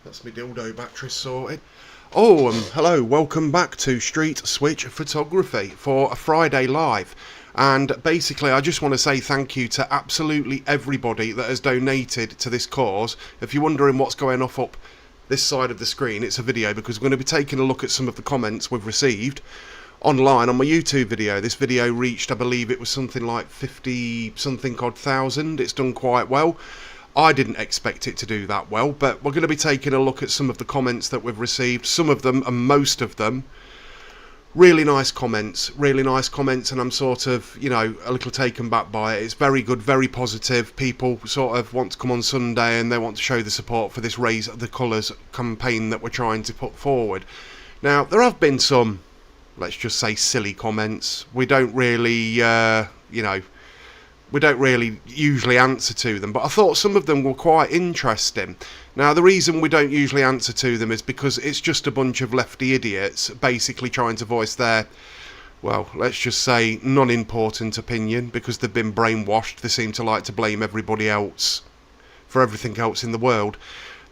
That's my dildo battery sorted. Oh, hello, welcome back to Street Switch Photography for a Friday live. And basically, I just want to say thank you to absolutely everybody that has donated to this cause. If you're wondering what's going off up this side of the screen, it's a video because we're going to be taking a look at some of the comments we've received online on my YouTube video. This video reached, I believe it was something like 50 something odd thousand. It's done quite well. I didn't expect it to do that well, but we're going to be taking a look at some of the comments that we've received. Some of them, and most of them, really nice comments, and I'm sort of, you know, a little taken back by it. It's very good, very positive. People sort of want to come on Sunday and they want to show the support for this Raise the Colours campaign that we're trying to put forward. Now, there have been some, let's just say, silly comments. We don't really, we don't really usually answer to them, but I thought some of them were quite interesting. Now, the reason we don't usually answer to them is because it's just a bunch of lefty idiots basically trying to voice their, well, let's just say, non-important opinion, because they've been brainwashed. They seem to like to blame everybody else for everything else in the world.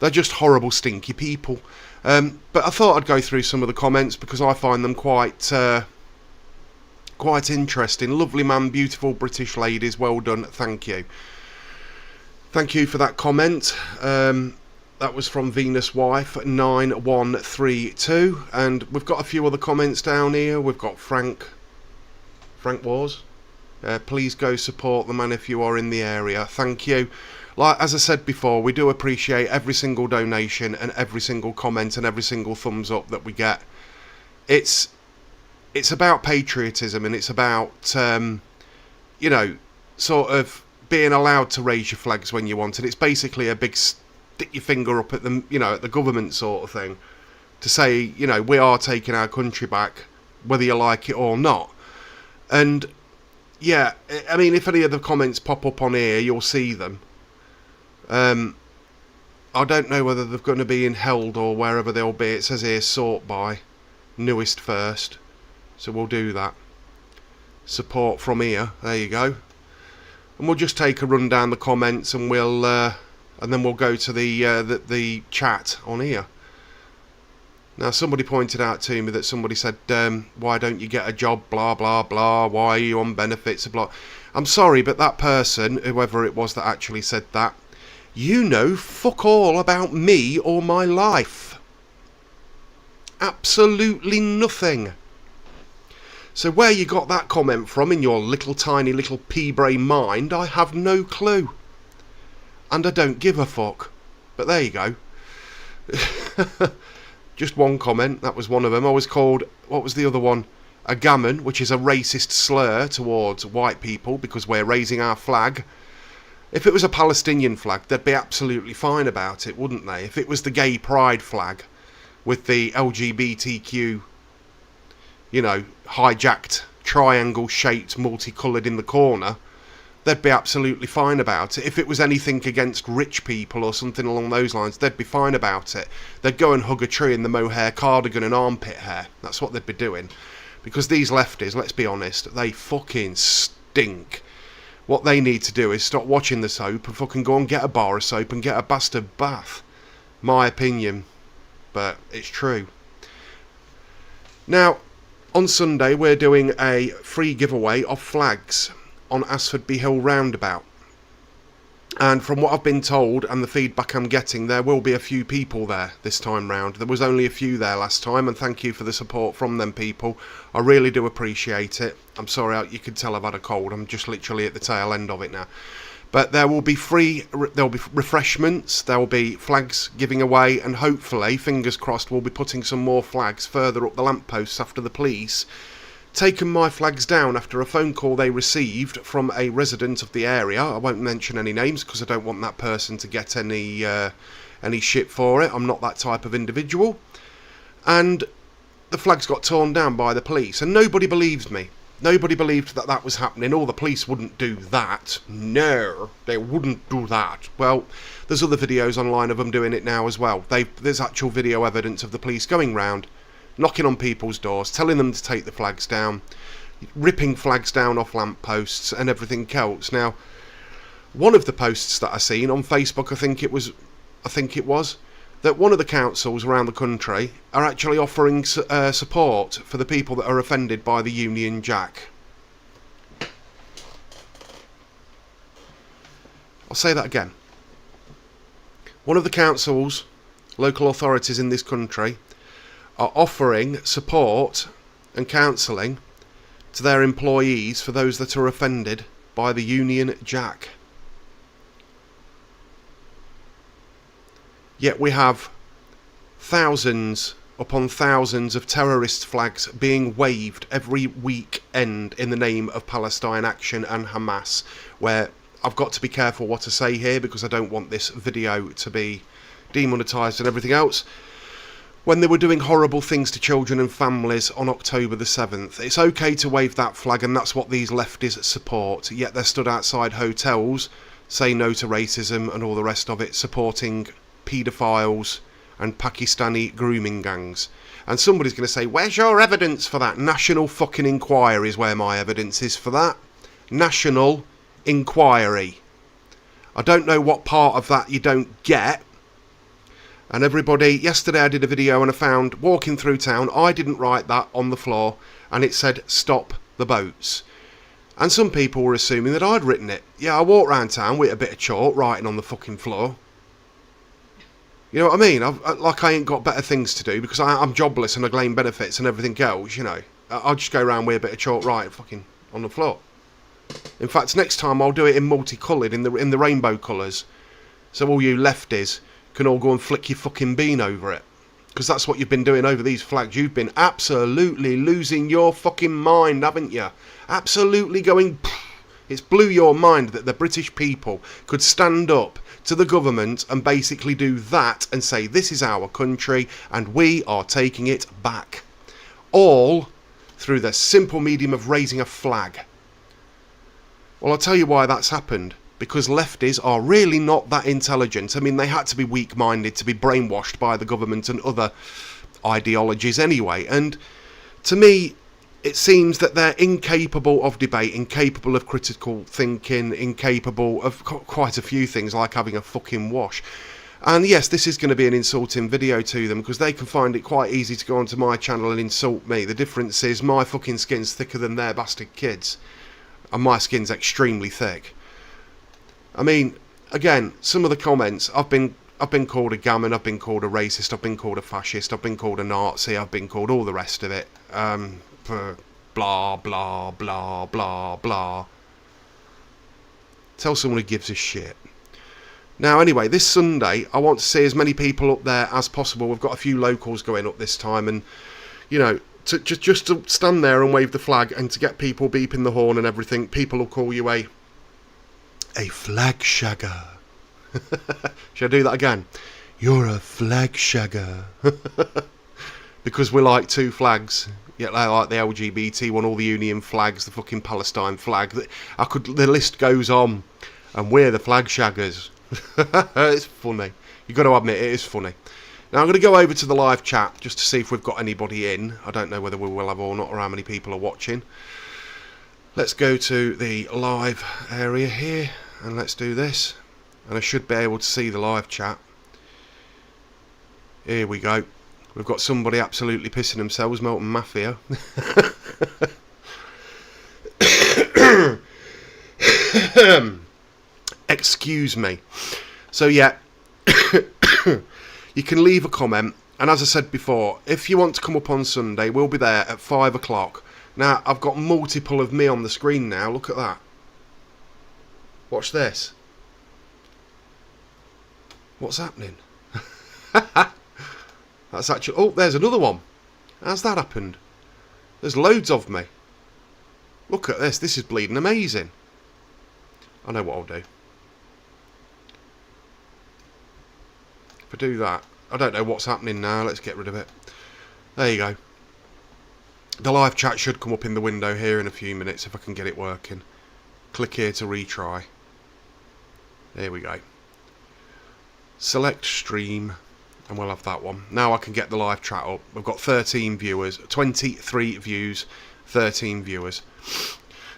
They're just horrible, stinky people. But I thought I'd go through some of the comments because I find them quite interesting. Lovely man, beautiful British ladies, well done, thank you. Thank you for that comment. That was from Venus Wife 9132, and we've got a few other comments down here. We've got Frank Wars. Please go support the man if you are in the area. Thank you. Like, as I said before, we do appreciate every single donation and every single comment and every single thumbs up that we get. It's about patriotism, and it's about, you know, sort of being allowed to raise your flags when you want it. It's basically a big stick your finger up at the, you know, at the government sort of thing, to say, you know, we are taking our country back, whether you like it or not. And yeah, I mean, if any of the comments pop up on here, you'll see them. I don't know whether they're going to be in held or wherever they'll be. It says here, sort by, newest first. So we'll do that. Support from here. There you go. And we'll just take a run down the comments, and we'll and then we'll go to the chat on here. Now, somebody pointed out to me that somebody said, "Why don't you get a job? Blah blah blah. Why are you on benefits? Blah." I'm sorry, but that person, whoever it was that actually said that, you know fuck all about me or my life. Absolutely nothing. So where you got that comment from in your little tiny little pea-brain mind, I have no clue. And I don't give a fuck. But there you go. Just one comment, that was one of them. I was called, what was the other one? A gammon, which is a racist slur towards white people because we're raising our flag. If it was a Palestinian flag, they'd be absolutely fine about it, wouldn't they? If it was the gay pride flag with the LGBTQ, you know, hijacked, triangle-shaped, multicoloured in the corner, they'd be absolutely fine about it. If it was anything against rich people or something along those lines, they'd be fine about it. They'd go and hug a tree in the mohair cardigan and armpit hair. That's what they'd be doing. Because these lefties, let's be honest, they fucking stink. What they need to do is stop watching the soap and fucking go and get a bar of soap and get a bastard bath. My opinion. But it's true. Now, on Sunday, we're doing a free giveaway of flags on Asfordby Hill roundabout. And from what I've been told and the feedback I'm getting, there will be a few people there this time round. There was only a few there last time, and thank you for the support from them people. I really do appreciate it. I'm sorry, you could tell I've had a cold. I'm just literally at the tail end of it now. But there will be there'll be refreshments, there will be flags giving away, and hopefully, fingers crossed, we'll be putting some more flags further up the lampposts after the police taken my flags down after a phone call they received from a resident of the area. I won't mention any names because I don't want that person to get any shit for it. I'm not that type of individual. And the flags got torn down by the police, and nobody believes me. Nobody believed that that was happening. Oh, the police wouldn't do that. No, they wouldn't do that. Well, there's other videos online of them doing it now as well. There's actual video evidence of the police going round, knocking on people's doors, telling them to take the flags down, ripping flags down off lampposts and everything else. Now, one of the posts that I seen on Facebook, I think it was, that one of the councils around the country are actually offering support for the people that are offended by the Union Jack. I'll say that again. One of the councils, local authorities in this country, are offering support and counselling to their employees for those that are offended by the Union Jack. Yet we have thousands upon thousands of terrorist flags being waved every weekend in the name of Palestine Action and Hamas, where I've got to be careful what I say here because I don't want this video to be demonetised and everything else. When they were doing horrible things to children and families on October the 7th. It's okay to wave that flag, and that's what these lefties support, yet they're stood outside hotels, say no to racism and all the rest of it, supporting paedophiles and Pakistani grooming gangs. And somebody's going to say, where's your evidence for that? National fucking inquiry is where my evidence is for that. National inquiry. I don't know what part of that you don't get. And everybody, yesterday I did a video and I found, walking through town, I didn't write that on the floor, and it said, stop the boats. And some people were assuming that I'd written it. Yeah, I walk around town with a bit of chalk writing on the fucking floor. You know what I mean? I ain't got better things to do because I'm jobless and I claim benefits and everything else, you know. I'll just go around with a bit of chalk writing fucking on the floor. In fact, next time I'll do it in multicoloured, in the rainbow colours. So all you lefties can all go and flick your fucking bean over it. Because that's what you've been doing over these flags. You've been absolutely losing your fucking mind, haven't you? Absolutely going... It's blew your mind that the British people could stand up to the government and basically do that and say, this is our country and we are taking it back. All through the simple medium of raising a flag. Well, I'll tell you why that's happened. Because lefties are really not that intelligent. I mean, they had to be weak-minded to be brainwashed by the government and other ideologies anyway. And to me, it seems that they're incapable of debate, incapable of critical thinking, incapable of quite a few things, like having a fucking wash. And yes, this is going to be an insulting video to them, because they can find it quite easy to go onto my channel and insult me. The difference is my fucking skin's thicker than their bastard kids. And my skin's extremely thick. I mean, again, some of the comments, I've been called a gammon, I've been called a racist, I've been called a fascist, I've been called a Nazi, I've been called all the rest of it. Blah, blah, blah, blah, blah. Tell someone who gives a shit. Now, anyway, this Sunday, I want to see as many people up there as possible. We've got a few locals going up this time, and, you know, just to stand there and wave the flag and to get people beeping the horn and everything, people will call you a flag shagger. Should I do that again? You're a flag shagger. Because we're like two flags. Yeah, like the LGBT one, all the Union flags, the fucking Palestine flag. The list goes on. And we're the flag shaggers. It's funny. You've got to admit, it is funny. Now, I'm going to go over to the live chat just to see if we've got anybody in. I don't know whether we will have or not, or how many people are watching. Let's go to the live area here. And let's do this. And I should be able to see the live chat. Here we go. We've got somebody absolutely pissing themselves, Melton Mafia. Excuse me. So yeah, you can leave a comment. And as I said before, if you want to come up on Sunday, we'll be there at 5 o'clock. Now, I've got multiple of me on the screen now. Look at that. Watch this. What's happening? That's actually... Oh, there's another one. How's that happened? There's loads of me. Look at this. This is bleeding amazing. I know what I'll do. If I do that... I don't know what's happening now. Let's get rid of it. There you go. The live chat should come up in the window here in a few minutes if I can get it working. Click here to retry. There we go. Select stream, and we'll have that one. Now I can get the live chat up. We've got 13 viewers, 23 views, 13 viewers.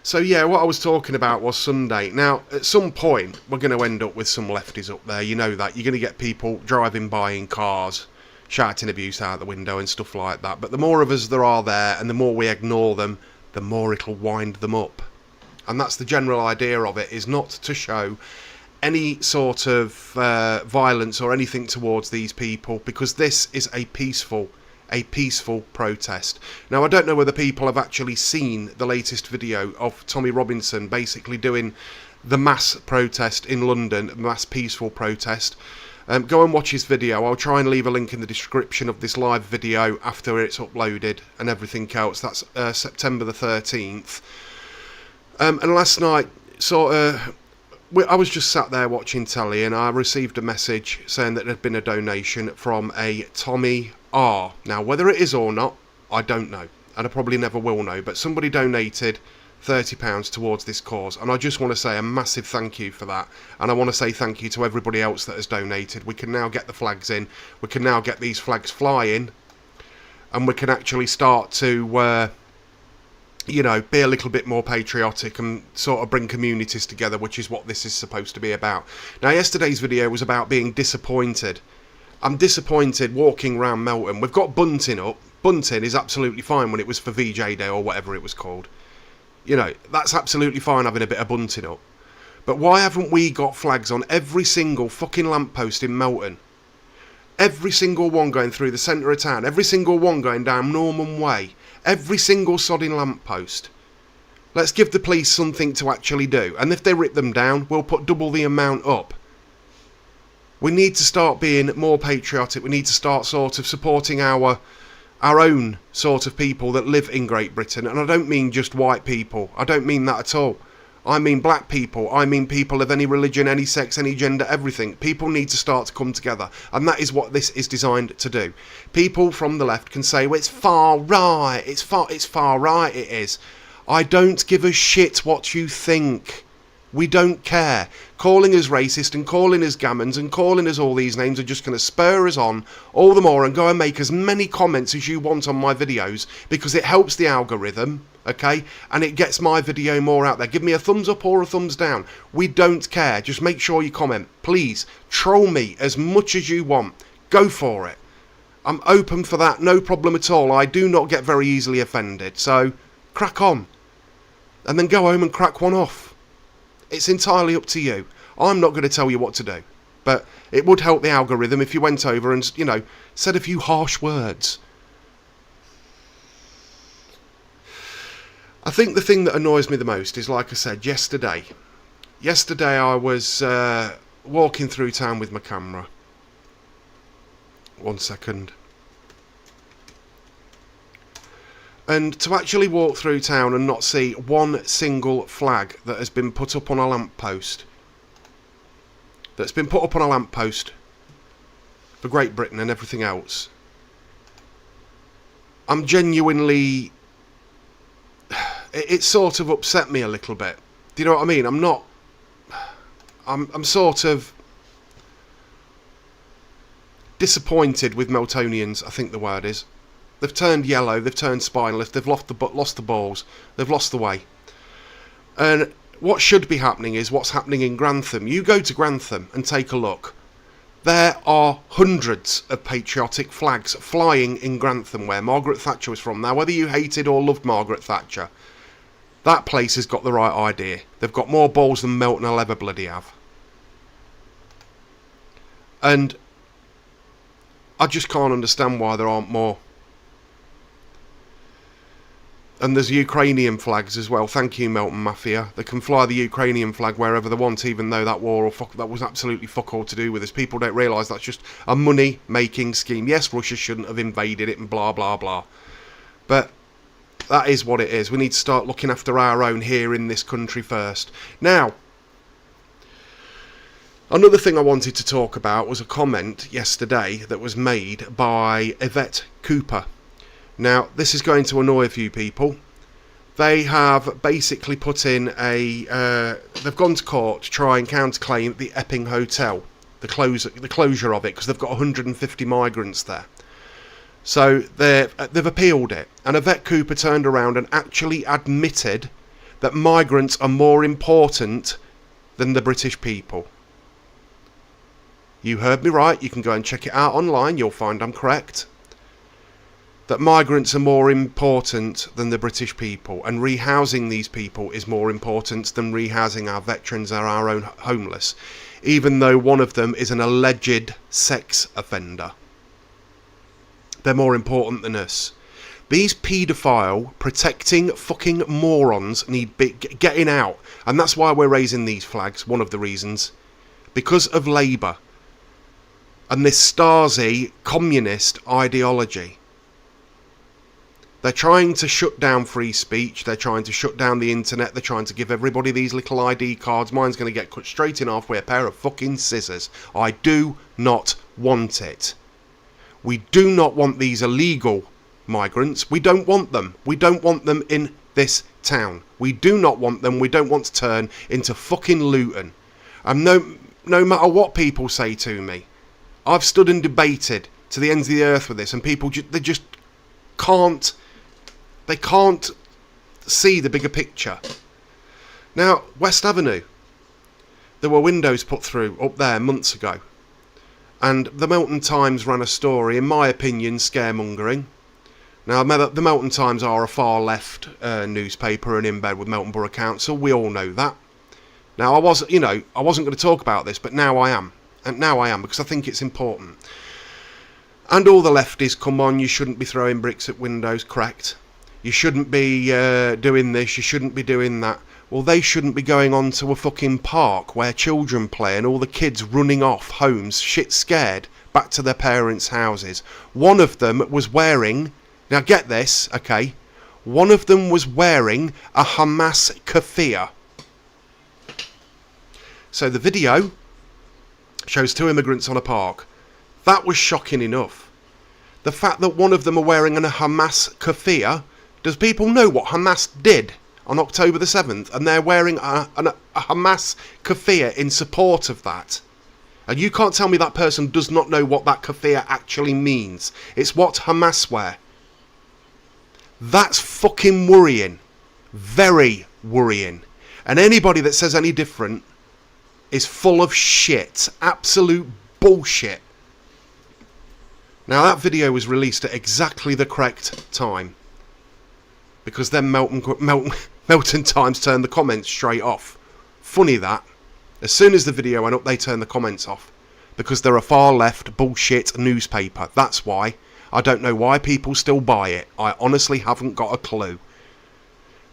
So yeah, what I was talking about was Sunday. Now, at some point, we're going to end up with some lefties up there. You know that. You're going to get people driving by in cars, shouting abuse out the window and stuff like that. But the more of us there are there, and the more we ignore them, the more it'll wind them up. And that's the general idea of it, is not to show any sort of violence or anything towards these people, because this is a peaceful protest. Now, I don't know whether people have actually seen the latest video of Tommy Robinson basically doing the mass protest in London, mass peaceful protest. Go and watch his video. I'll try and leave a link in the description of this live video after it's uploaded and everything else. That's September the 13th. And last night, I was just sat there watching telly, and I received a message saying that there had been a donation from a Tommy R. Now, whether it is or not, I don't know, and I probably never will know, but somebody donated £30 towards this cause, and I just want to say a massive thank you for that, and I want to say thank you to everybody else that has donated. We can now get the flags in, we can now get these flags flying, and we can actually start to you know, be a little bit more patriotic and sort of bring communities together, which is what this is supposed to be about. Now, yesterday's video was about being disappointed. I'm disappointed walking around Melton. We've got bunting up. Bunting is absolutely fine when it was for VJ Day or whatever it was called. You know, that's absolutely fine having a bit of bunting up. But why haven't we got flags on every single fucking lamppost in Melton? Every single one going through the centre of town. Every single one going down Norman Way. Every single sodding lamppost. Let's give the police something to actually do. And if they rip them down, we'll put double the amount up. We need to start being more patriotic. We need to start sort of supporting our own sort of people that live in Great Britain. And I don't mean just white people. I don't mean that at all. I mean black people. I mean people of any religion, any sex, any gender, everything. People need to start to come together. And that is what this is designed to do. People from the left can say, well, it's far right. It's far right, it is. I don't give a shit what you think. We don't care. Calling us racist and calling us gammons and calling us all these names are just going to spur us on all the more, and go and make as many comments as you want on my videos, because it helps the algorithm, okay? And it gets my video more out there. Give me a thumbs up or a thumbs down. We don't care. Just make sure you comment. Please, troll me as much as you want. Go for it. I'm open for that. No problem at all. I do not get very easily offended. So, crack on. And then go home and crack one off. It's entirely up to you. I'm not going to tell you what to do. But it would help the algorithm if you went over and, you know, said a few harsh words. I think the thing that annoys me the most is, like I said, yesterday. Yesterday I was walking through town with my camera. 1 second. And to actually walk through town and not see one single flag that has been put up on a lamppost, that's been put up on a lamppost for Great Britain and everything else, I'm genuinely... It sort of upset me a little bit. Do you know what I mean? I'm sort of disappointed with Meltonians, I think the word is. They've turned yellow, they've turned spineless, they've lost the balls, they've lost the way. And what should be happening is what's happening in Grantham. You go to Grantham and take a look. There are hundreds of patriotic flags flying in Grantham, where Margaret Thatcher was from. Now, whether you hated or loved Margaret Thatcher, that place has got the right idea. They've got more balls than Melton will ever bloody have. And I just can't understand why there aren't more. And there's Ukrainian flags as well. Thank you, Melton Mafia. They can fly the Ukrainian flag wherever they want, even though that war that was absolutely fuck all to do with us. People don't realise that's just a money-making scheme. Yes, Russia shouldn't have invaded it and blah, blah, blah. But that is what it is. We need to start looking after our own here in this country first. Now, another thing I wanted to talk about was a comment yesterday that was made by Yvette Cooper. Now, this is going to annoy a few people. They have basically put in they've gone to court to try and counterclaim the Epping Hotel, the closure of it, because they've got 150 migrants there. So they've appealed it. And Yvette Cooper turned around and actually admitted that migrants are more important than the British people. You heard me right. You can go and check it out online. You'll find I'm correct. That migrants are more important than the British people, and rehousing these people is more important than rehousing our veterans or our own homeless, even though one of them is an alleged sex offender. They're more important than us. These paedophile protecting fucking morons need getting out, and that's why we're raising these flags. One of the reasons, because of Labour and this Stasi communist ideology. They're trying to shut down free speech. They're trying to shut down the internet. They're trying to give everybody these little ID cards. Mine's going to get cut straight in half with a pair of fucking scissors. I do not want it. We do not want these illegal migrants. We don't want them. We don't want them in this town. We do not want them. We don't want to turn into fucking Luton. And no matter what people say to me, I've stood and debated to the ends of the earth with this, and people they just can't. They can't see the bigger picture. Now, West Avenue, there were windows put through up there months ago. And the Melton Times ran a story, in my opinion, scaremongering. Now, the Melton Times are a far left newspaper and in bed with Melton Borough Council. We all know that. Now, I wasn't going to talk about this, but now I am. And now I am, because I think it's important. And all the lefties, come on, you shouldn't be throwing bricks at windows, correct? You shouldn't be doing this, you shouldn't be doing that. Well, they shouldn't be going on to a fucking park where children play and all the kids running off homes, shit scared, back to their parents' houses. One of them was wearing, now get this, okay, one of them was wearing a Hamas keffiyeh. So the video shows two immigrants on a park. That was shocking enough. The fact that one of them are wearing a Hamas keffiyeh, does people know what Hamas did on October the 7th? And they're wearing a Hamas keffiyeh in support of that. And you can't tell me that person does not know what that keffiyeh actually means. It's what Hamas wear. That's fucking worrying. Very worrying. And anybody that says any different is full of shit. Absolute bullshit. Now that video was released at exactly the correct time, because then Melton Times turned the comments straight off. Funny that. As soon as the video went up, they turned the comments off, because they're a far left bullshit newspaper. That's why. I don't know why people still buy it. I honestly haven't got a clue.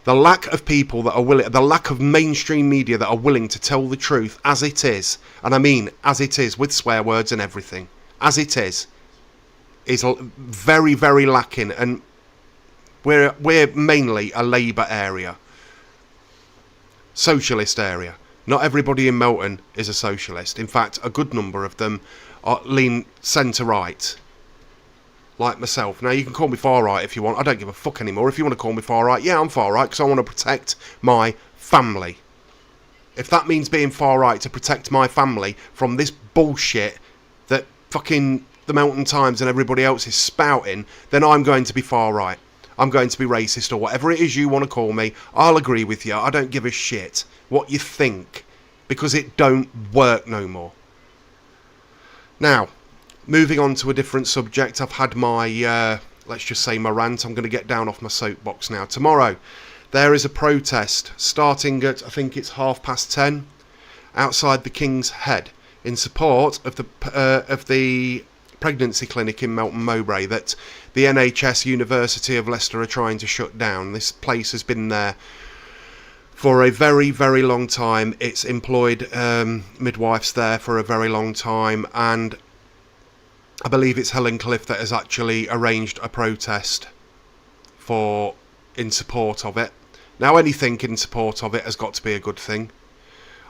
The lack of people that are willing, the lack of mainstream media that are willing to tell the truth as it is, and I mean as it is, with swear words and everything, as it is very, very lacking. And we're mainly a Labour area, socialist area. Not everybody in Melton is a socialist. In fact, a good number of them lean centre-right, like myself. Now, you can call me far-right if you want. I don't give a fuck anymore. If you want to call me far-right, yeah, I'm far-right, because I want to protect my family. If that means being far-right to protect my family from this bullshit that fucking the Melton Times and everybody else is spouting, then I'm going to be far-right. I'm going to be racist, or whatever it is you want to call me. I'll agree with you. I don't give a shit what you think, because it don't work no more. Now, moving on to a different subject. I've had my, let's just say my rant. I'm going to get down off my soapbox now. Tomorrow, there is a protest starting at, I think it's 10:30, outside the King's Head, in support of the pregnancy clinic in Melton Mowbray that the NHS University of Leicester are trying to shut down. This place has been there for a very, very long time. It's employed midwives there for a very long time, and I believe it's Helen Cliff that has actually arranged a protest in support of it. Now, anything in support of it has got to be a good thing.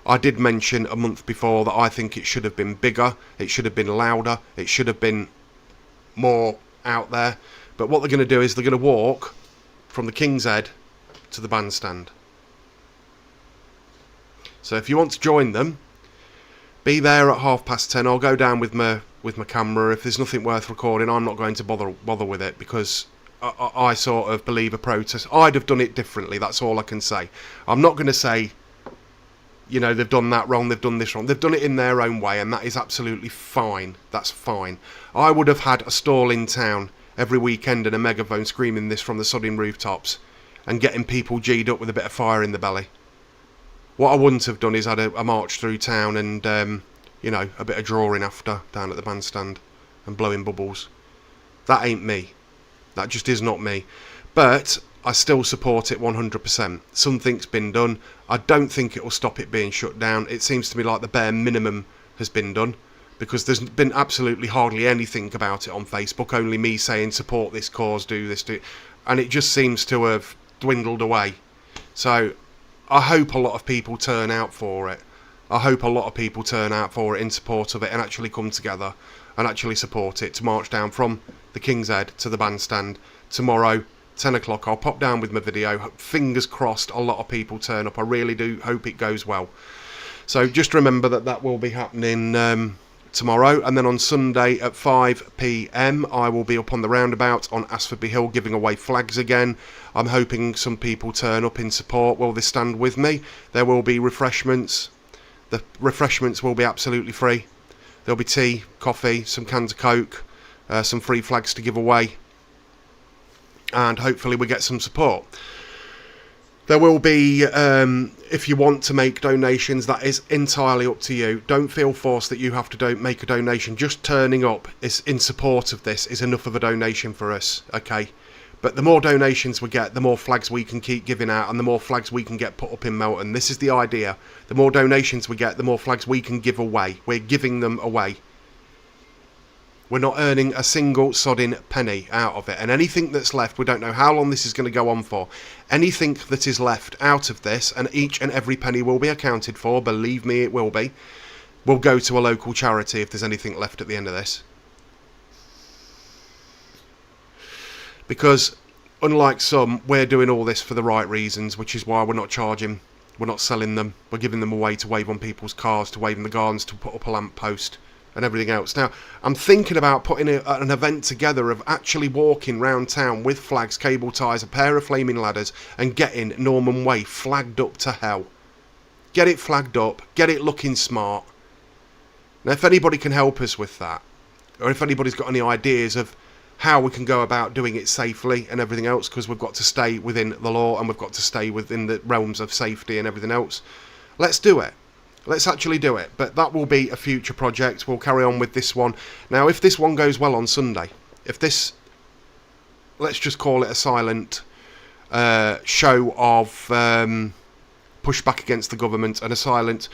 I did mention a month before that I think it should have been bigger, it should have been louder, it should have been more out there. But what they're going to do is they're going to walk from the King's Head to the bandstand. So if you want to join them, be there at 10:30. I'll go down with my camera. If there's nothing worth recording, I'm not going to bother with it, because I sort of believe a protest. I'd have done it differently. That's all I can say. I'm not going to say, you know, they've done that wrong, they've done this wrong. They've done it in their own way, and that is absolutely fine. That's fine. I would have had a stall in town every weekend and a megaphone screaming this from the sodding rooftops and getting people G'd up with a bit of fire in the belly. What I wouldn't have done is had a march through town and, you know, a bit of drawing after down at the bandstand and blowing bubbles. That ain't me. That just is not me. But I still support it 100%. Something's been done. I don't think it will stop it being shut down. It seems to me like the bare minimum has been done, because there's been absolutely hardly anything about it on Facebook, only me saying support this cause, do this, do, and it just seems to have dwindled away. So I hope a lot of people turn out for it. I hope a lot of people turn out for it in support of it and actually come together and actually support it, to march down from the King's Head to the bandstand tomorrow, 10 o'clock. I'll pop down with my video. Fingers crossed a lot of people turn up. I really do hope it goes well. So just remember that that will be happening tomorrow, and then on Sunday at 5 p.m. I will be up on the roundabout on Asforby Hill giving away flags again. I'm hoping some people turn up in support. Will they stand with me? There will be refreshments. The refreshments will be absolutely free. There'll be tea, coffee, some cans of Coke, some free flags to give away, and hopefully we get some support. There will be, if you want to make donations, that is entirely up to you. Don't feel forced that you have to make a donation. Just turning up is in support of this is enough of a donation for us, okay? But the more donations we get, the more flags we can keep giving out, and the more flags we can get put up in Melton. This is the idea. The more donations we get, the more flags we can give away. We're giving them away. We're not earning a single sodding penny out of it. And anything that's left, we don't know how long this is going to go on for. Anything that is left out of this, and each and every penny will be accounted for, believe me it will be, will go to a local charity if there's anything left at the end of this. Because unlike some, we're doing all this for the right reasons, which is why we're not charging, we're not selling them, we're giving them away to wave on people's cars, to wave in the gardens, to put up a lamp post and everything else. Now, I'm thinking about putting an event together of actually walking round town with flags, cable ties, a pair of flaming ladders, and getting Norman Way flagged up to hell. Get it flagged up, get it looking smart. Now, if anybody can help us with that, or if anybody's got any ideas of how we can go about doing it safely and everything else, because we've got to stay within the law and we've got to stay within the realms of safety and everything else, let's do it. Let's actually do it. But that will be a future project. We'll carry on with this one. Now, if this one goes well on Sunday, if this, let's just call it a silent show of pushback against the government, and a silent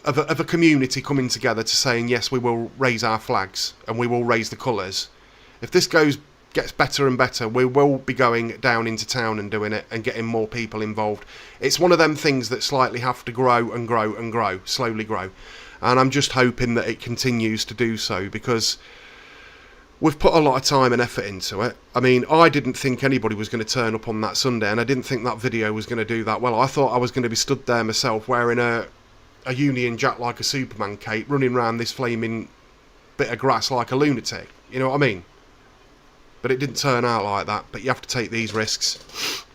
of a community coming together to saying, yes, we will raise our flags and we will raise the colours. If this gets better and better, we will be going down into town and doing it and getting more people involved. It's one of them things that slightly have to grow and grow and grow, slowly grow. And I'm just hoping that it continues to do so, because we've put a lot of time and effort into it. I mean, I didn't think anybody was going to turn up on that Sunday, and I didn't think that video was going to do that well. I thought I was going to be stood there myself wearing a Union Jack like a Superman cape, running around this flaming bit of grass like a lunatic. You know what I mean? But it didn't turn out like that. But you have to take these risks.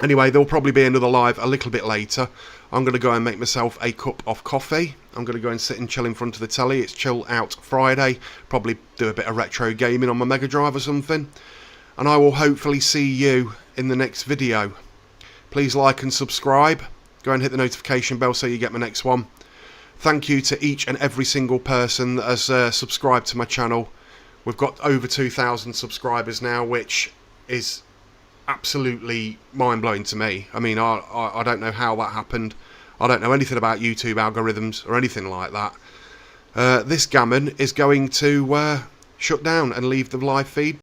Anyway, there'll probably be another live a little bit later. I'm going to go and make myself a cup of coffee. I'm going to go and sit and chill in front of the telly. It's Chill Out Friday. Probably do a bit of retro gaming on my Mega Drive or something. And I will hopefully see you in the next video. Please like and subscribe. Go and hit the notification bell so you get my next one. Thank you to each and every single person that has subscribed to my channel. We've got over 2,000 subscribers now, which is absolutely mind-blowing to me. I mean, I don't know how that happened. I don't know anything about YouTube algorithms or anything like that. This gammon is going to shut down and leave the live feed.